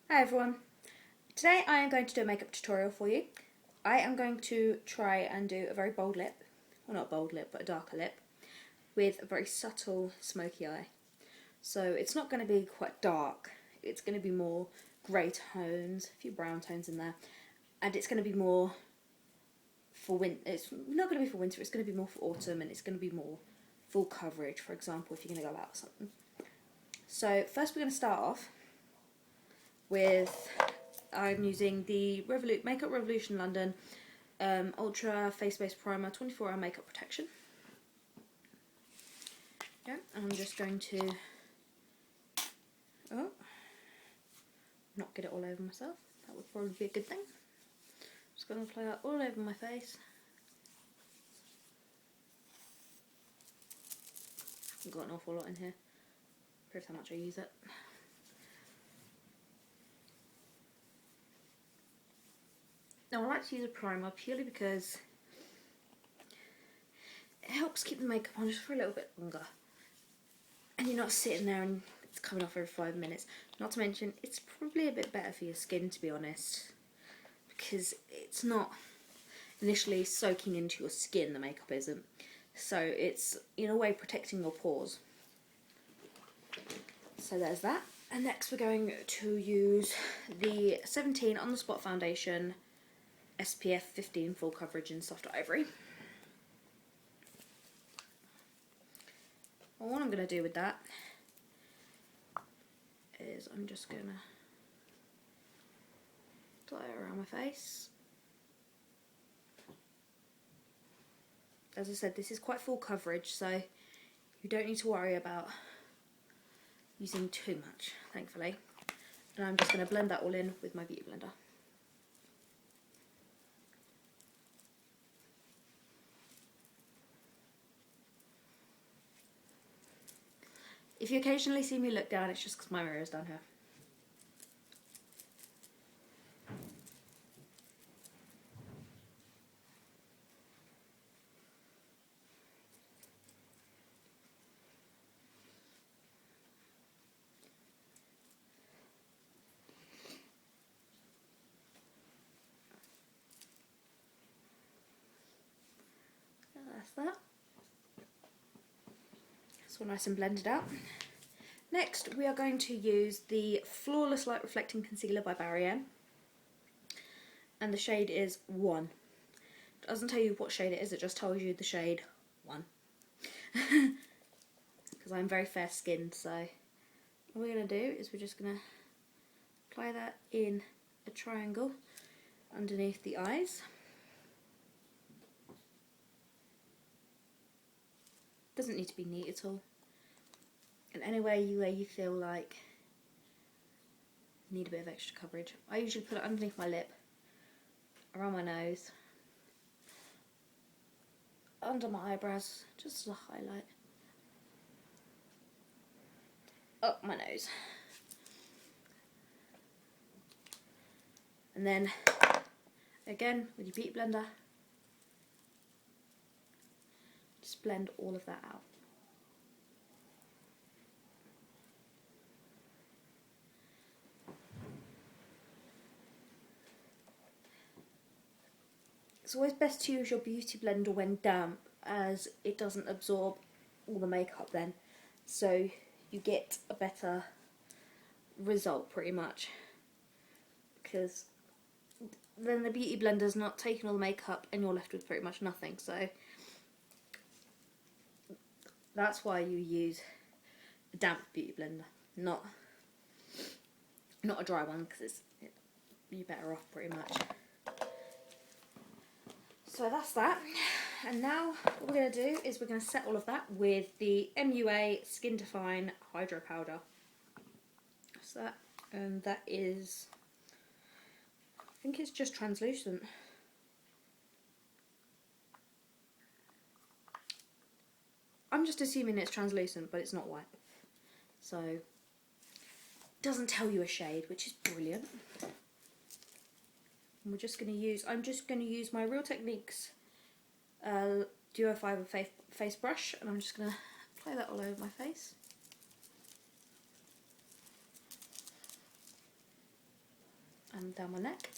Hi everyone. Today I am going to do a makeup tutorial for you. I am going to try and do a very bold lip, well not a bold lip but a darker lip, with a very subtle smoky eye. So it's not going to be quite dark, it's going to be more grey tones, a few brown tones in there, and it's going to be more for winter. It's not going to be for winter, it's going to be more for autumn, and it's going to be more full coverage, for example, if you're going to go out or something. So first we're going to start off with, I'm using the Makeup Revolution London Ultra Face Base Primer 24-hour makeup protection. Yeah, and I'm just going to not get it all over myself. That would probably be a good thing. Just going to apply that all over my face. I've got an awful lot in here. Proves how much I use it. Now I like to use a primer purely because it helps keep the makeup on just for a little bit longer. And you're not sitting there and it's coming off every 5 minutes. Not to mention, it's probably a bit better for your skin, to be honest, because it's not initially soaking into your skin, the makeup isn't. So it's, in a way, protecting your pores. So there's that. And next we're going to use the 17 On The Spot Foundation SPF 15 Full Coverage in Soft Ivory. And what I'm going to do with that is I'm just going to dot it around my face. As I said, this is quite full coverage, so you don't need to worry about using too much, thankfully. And I'm just going to blend that all in with my Beauty Blender. If you occasionally see me look down, it's just because my mirror is down here. That's that. It's all nice and blended out. Next, we are going to use the Flawless Light Reflecting Concealer by Barry M. And the shade is 1. It doesn't tell you what shade it is, it just tells you the shade 1. Because I'm very fair skinned, so what we're going to do is we're just going to apply that in a triangle underneath the eyes. Doesn't need to be neat at all. And anywhere where you feel like you need a bit of extra coverage. I usually put it underneath my lip, around my nose, under my eyebrows, just as a highlight, up my nose. And then, again, with your Beauty Blender, just blend all of that out. It's always best to use your Beauty Blender when damp, as it doesn't absorb all the makeup then, so you get a better result pretty much, because then the Beauty Blender's not taking all the makeup and you're left with pretty much nothing. So that's why you use a damp Beauty Blender, not a dry one, because you're better off pretty much. So that's that. And now what we're going to do is we're going to set all of that with the MUA Skin Define Hydro Powder. So that, and that is, I think it's just translucent. I'm just assuming it's translucent, but it's not white. So it doesn't tell you a shade, which is brilliant. And we're just going to use, I'm just going to use my Real Techniques Duo Fiber face brush, and I'm just going to apply that all over my face. and down my neck.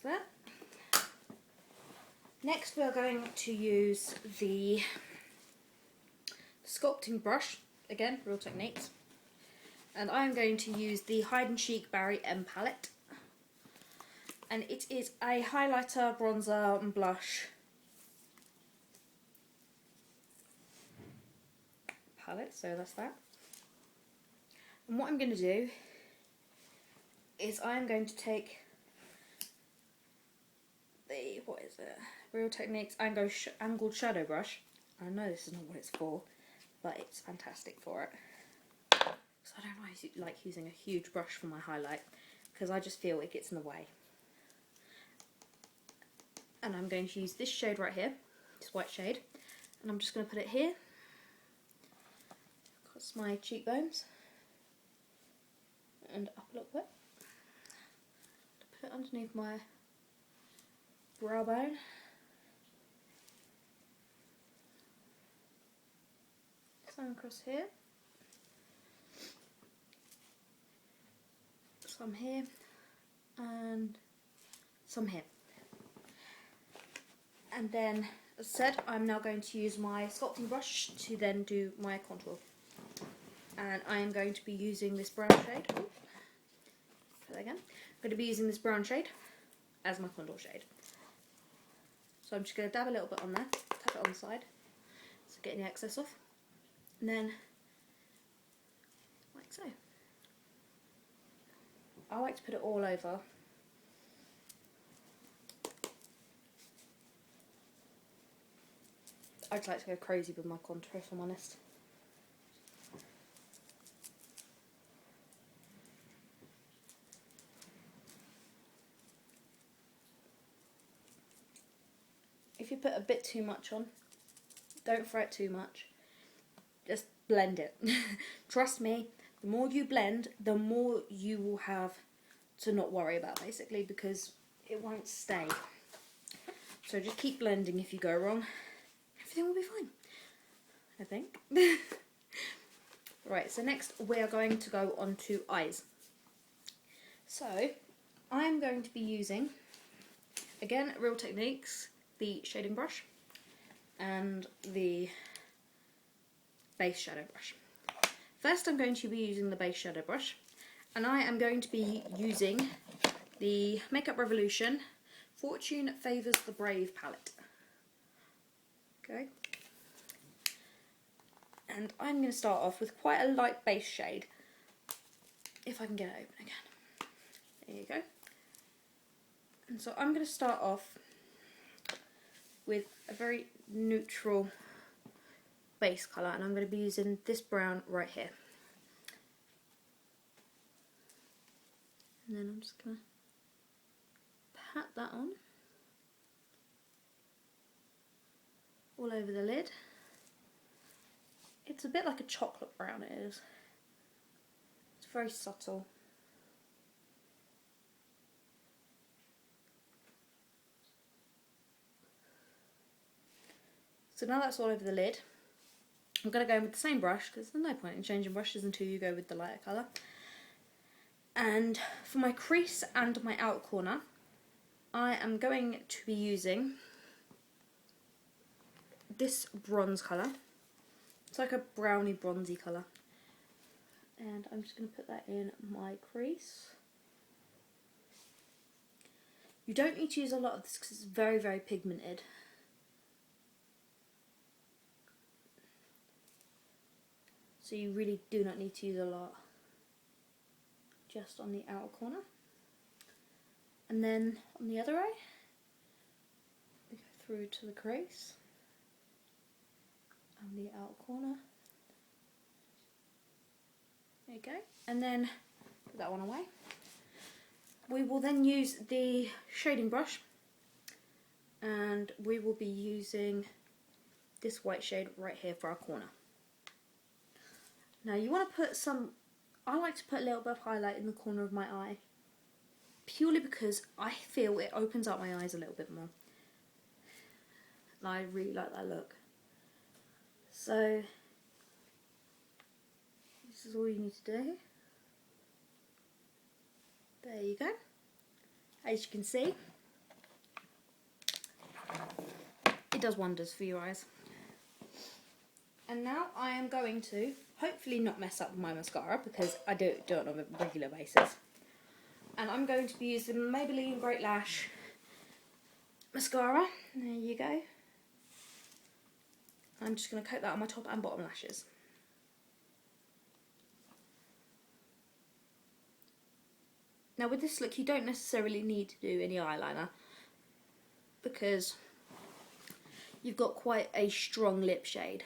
That. Next we are going to use the sculpting brush, again, Real Techniques, and I am going to use the Hide and Chic Barry M palette, and it is a highlighter, bronzer and blush palette, so that's that. And what I'm going to do is I am going to take the, what is it, Real Techniques Angled Shadow Brush. I know this is not what it's for, but it's fantastic for it. So I don't like using a huge brush for my highlight, because I just feel it gets in the way. And I'm going to use this shade right here, this white shade, and I'm just going to put it here, across my cheekbones, and up a little bit. Put it underneath my brow bone. Some across here. Some here. And some here. And then, as I said, I'm now going to use my sculpting brush to then do my contour. And I am going to be using this brown shade. Oh, try that again. I'm going to be using this brown shade as my contour shade. So I'm just going to dab a little bit on there, tap it on the side, so get any excess off, and then, like so. I like to put it all over. I just like to go crazy with my contour, if I'm honest. If you put a bit too much on, don't fret too much. Just blend it. Trust me, the more you blend, the more you will have to not worry about, basically, because it won't stay. So just keep blending. If you go wrong, everything will be fine, I think. Right, so next we are going to go on to eyes. So I'm going to be using, again, Real Techniques, the shading brush and the base shadow brush. First I'm going to be using the base shadow brush, and I am going to be using the Makeup Revolution Fortune Favours the Brave palette. Okay. And I'm going to start off with quite a light base shade, if I can get it open again. There you go. And so I'm going to start off with a very neutral base colour, and I'm going to be using this brown right here. And then I'm just going to pat that on all over the lid. It's a bit like a chocolate brown, it is. It's very subtle. So now that's all over the lid, I'm going to go in with the same brush, because there's no point in changing brushes until you go with the lighter colour. And for my crease and my outer corner, I am going to be using this bronze colour. It's like a browny bronzy colour. And I'm just going to put that in my crease. You don't need to use a lot of this because it's very, very pigmented. So you really do not need to use a lot. Just on the outer corner. And then on the other eye, we go through to the crease and the outer corner. There you go. And then put that one away. We will then use the shading brush, and we will be using this white shade right here for our corner. Now you want to put some, I like to put a little bit of highlight in the corner of my eye, purely because I feel it opens up my eyes a little bit more. And I really like that look. So this is all you need to do. There you go. As you can see, it does wonders for your eyes. And now I am going to hopefully not mess up my mascara, because I do it on a regular basis. And I'm going to be using Maybelline Great Lash mascara. There you go. I'm just going to coat that on my top and bottom lashes. Now with this look you don't necessarily need to do any eyeliner, because you've got quite a strong lip shade.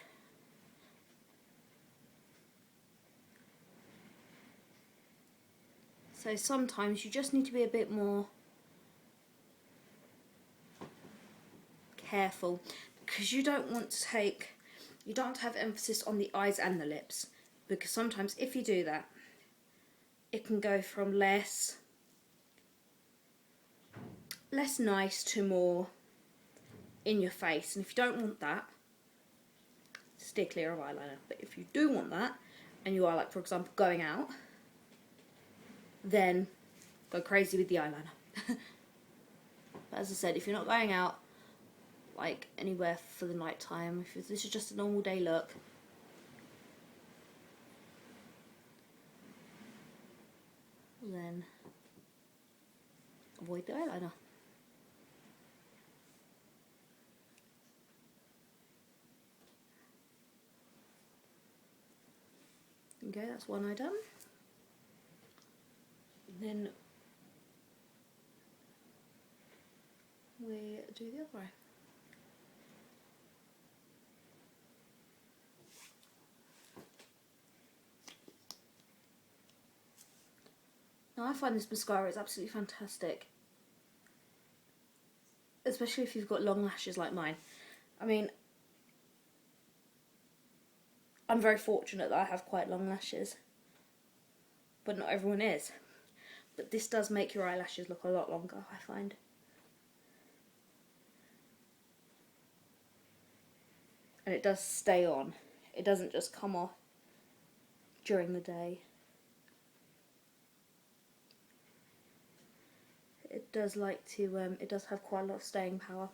So sometimes you just need to be a bit more careful, because you don't want to have emphasis on the eyes and the lips, because sometimes if you do that, it can go from less nice to more in your face. And if you don't want that, steer clear of eyeliner. But if you do want that, and you are, like, for example, going out, then go crazy with the eyeliner. But as I said, if you're not going out like anywhere for the night time, if this is just a normal day look, then avoid the eyeliner. Okay, that's one eye done. Then we do the other eye. Now I find this mascara is absolutely fantastic, especially if you've got long lashes like mine. I mean, I'm very fortunate that I have quite long lashes, but not everyone is. But this does make your eyelashes look a lot longer, I find. And it does stay on. It doesn't just come off during the day. It does it does have quite a lot of staying power,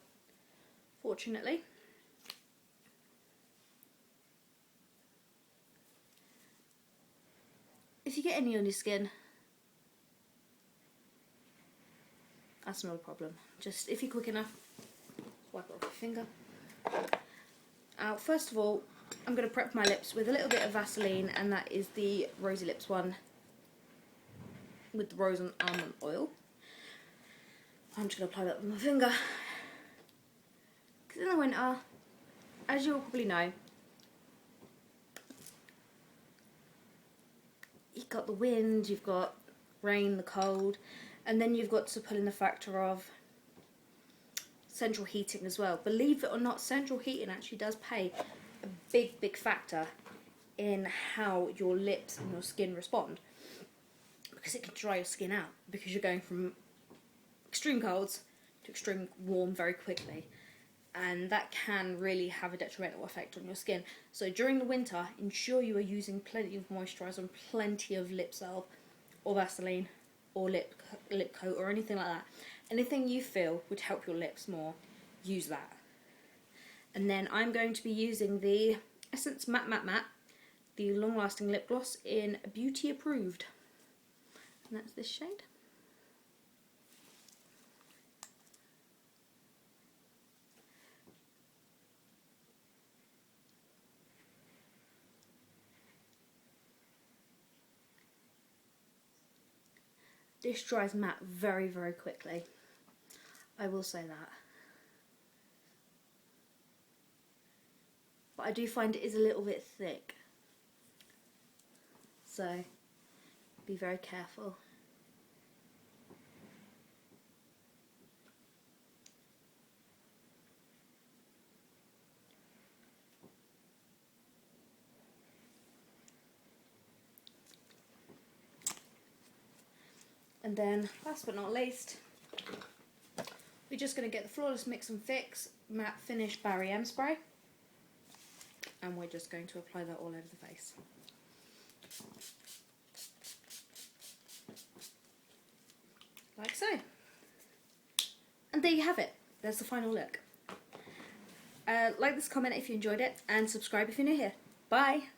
fortunately. If you get any on your skin, that's not a problem. Just, if you're quick enough, wipe it off your finger. First of all, I'm going to prep my lips with a little bit of Vaseline, and that is the Rosy Lips one with the rose and almond oil. I'm just going to apply that with my finger, because in the winter, as you'll probably know, you've got the wind, you've got rain, the cold, and then you've got to put in the factor of central heating as well. Believe it or not, central heating actually does play a big factor in how your lips and your skin respond, because it can dry your skin out, because you're going from extreme colds to extreme warm very quickly, and that can really have a detrimental effect on your skin. So during the winter, ensure you are using plenty of moisturiser and plenty of lip salve or Vaseline or lip coat or anything like that. Anything you feel would help your lips more, use that. And then I'm going to be using the Essence Matte Matte Matte, the long lasting lip gloss in Beauty Approved, and that's this shade. This dries matte very quickly, I will say that. But I do find it is a little bit thick, so be very careful. And then, last but not least, we're just going to get the Flawless Mix and Fix Matte Finish Barry M Spray. And we're just going to apply that all over the face. Like so. And there you have it. There's the final look. Like this comment if you enjoyed it, and subscribe if you're new here. Bye!